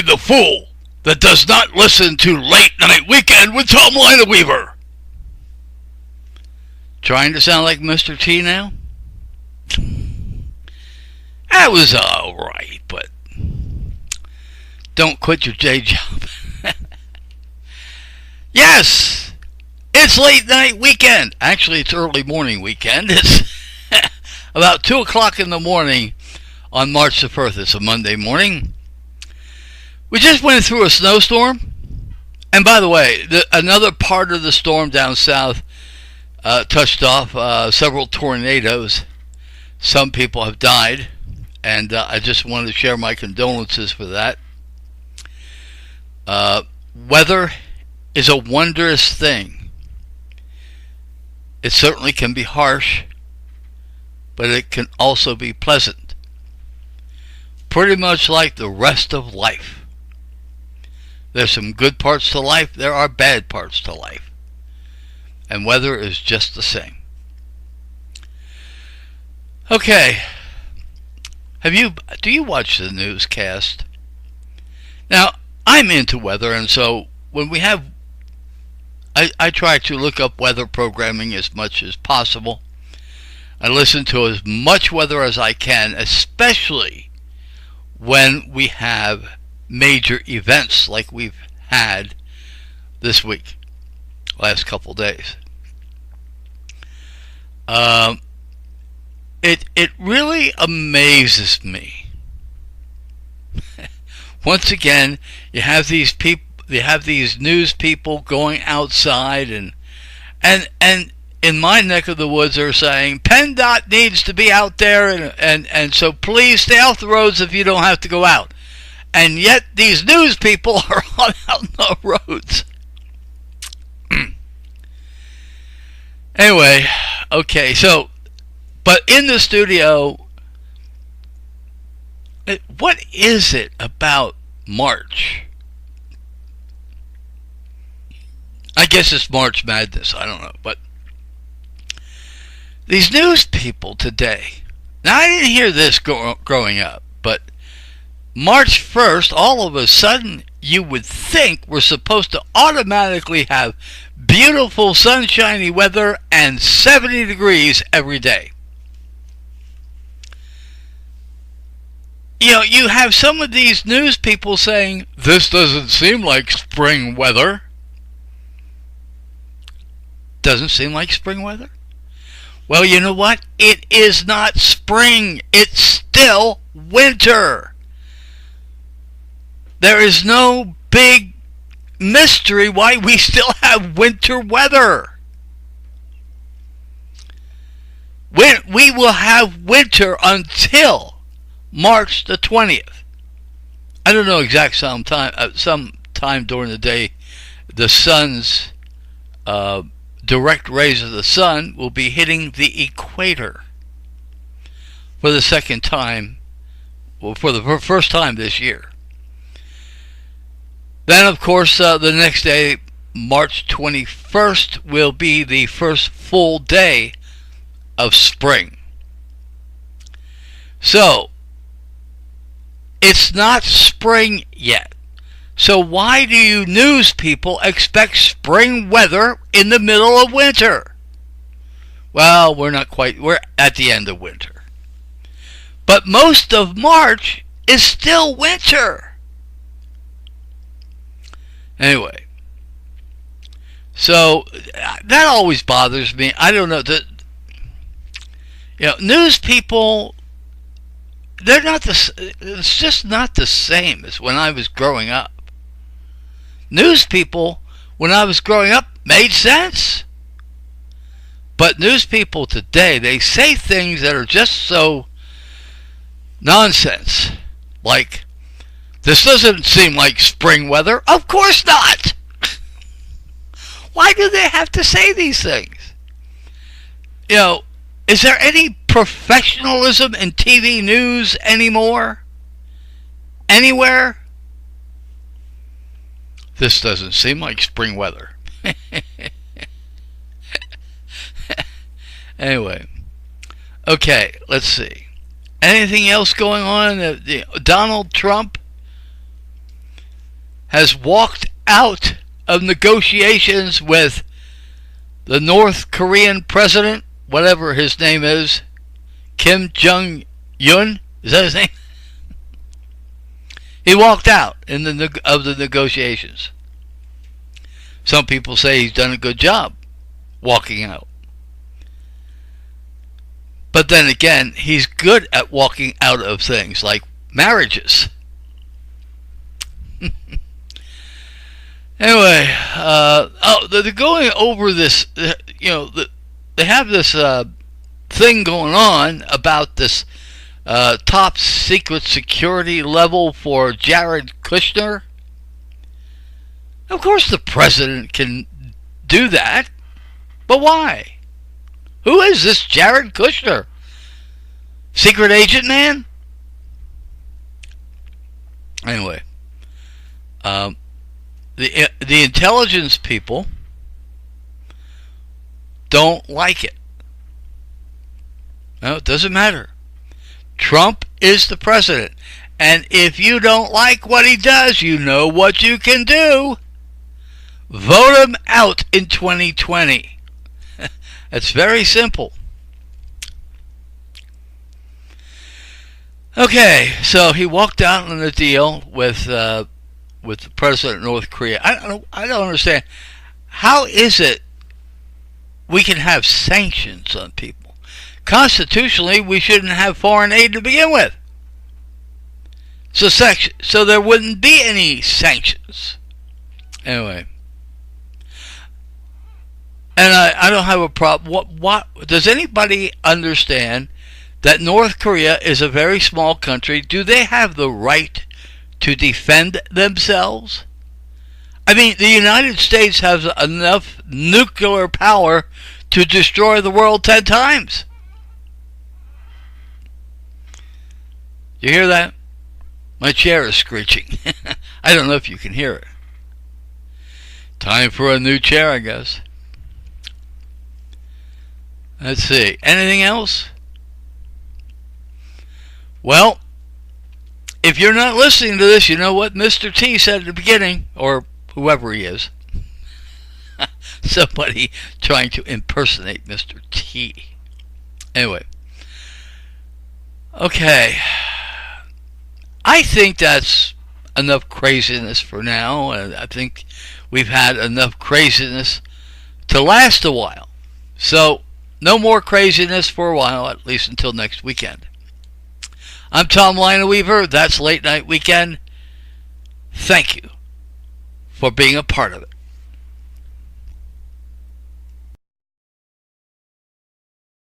the fool that does not listen to Late Night Weekend with Tom Lina Weaver. Trying to sound like Mr. T now? That was alright, but don't quit your day job. Yes, it's Late Night Weekend. Actually, it's early morning weekend. It's about 2 o'clock in the morning on March the 1st. It's a Monday morning. We just went through a snowstorm. And by the way, another part of the storm down south touched off several tornadoes. Some people have died. And I just wanted to share my condolences for that. Weather is a wondrous thing. It certainly can be harsh, but it can also be pleasant. Pretty much like the rest of life. There's some good parts to life, there are bad parts to life. And weather is just the same. Okay. Do you watch the newscast? Now, I'm into weather, and so when we have, I try to look up weather programming as much as possible. I listen to as much weather as I can, especially when we have major events like we've had this week, last couple days. It really amazes me. Once again, you have these people, you have these news people going outside, and in my neck of the woods they're saying PennDOT needs to be out there, and so please stay off the roads if you don't have to go out. And yet these news people are out on the roads. Anyway, okay, so, but in the studio, what is it about March? I guess it's March Madness, I don't know, but these news people today, now I didn't hear this growing up, but March 1st, all of a sudden, you would think we're supposed to automatically have beautiful sunshiny weather and 70 degrees every day. You know, you have some of these news people saying, this doesn't seem like spring weather. Doesn't seem like spring weather? Well, you know what? It is not spring. It's still winter. There is no big mystery why we still have winter weather. We will have winter until March the 20th. I don't know exact sometime during the day the sun's direct rays of the sun will be hitting the equator for the second time, well, for the first time this year. Then, of course, the next day, March 21st, will be the first full day of spring. So, it's not spring yet. So why do you news people expect spring weather in the middle of winter? Well, we're at the end of winter. But most of March is still winter. Anyway, so that always bothers me. I don't know, news people, it's just not the same as when I was growing up. News people, when I was growing up, made sense. But news people today, they say things that are just so nonsense. Like, this doesn't seem like spring weather. Of course not. Why do they have to say these things? Is there any professionalism in TV news anymore? Anywhere? This doesn't seem like spring weather. Anyway. Okay, let's see. Anything else going on? Donald Trump has walked out of negotiations with the North Korean president, whatever his name is, Kim Jong-un, is that his name? He walked out of the negotiations. Some people say he's done a good job walking out. But then again, he's good at walking out of things like marriages. Anyway, they're going over this, they have this thing going on about this top secret security level for Jared Kushner. Of course the president can do that, but why? Who is this Jared Kushner? Secret agent man? Anyway, the intelligence people don't like it. No, it doesn't matter. Trump is the president. And if you don't like what he does, you know what you can do. Vote him out in 2020. It's very simple. Okay, so he walked out on a deal with the president of North Korea. I don't understand. How is it we can have sanctions on people? Constitutionally, we shouldn't have foreign aid to begin with. So there wouldn't be any sanctions. Anyway. And I don't have a problem. What does anybody understand that North Korea is a very small country? Do they have the right to defend themselves? I mean, the United States has enough nuclear power to destroy the world 10 times. You hear that? My chair is screeching. I don't know if you can hear it. Time for a new chair, I guess. Let's see. Anything else? Well, if you're not listening to this, you know what Mr. T said at the beginning, or whoever he is. Somebody trying to impersonate Mr. T. Anyway. Okay. I think that's enough craziness for now. And I think we've had enough craziness to last a while. So, no more craziness for a while, at least until next weekend. I'm Tom Lionel Weaver. That's Late Night Weekend. Thank you for being a part of it.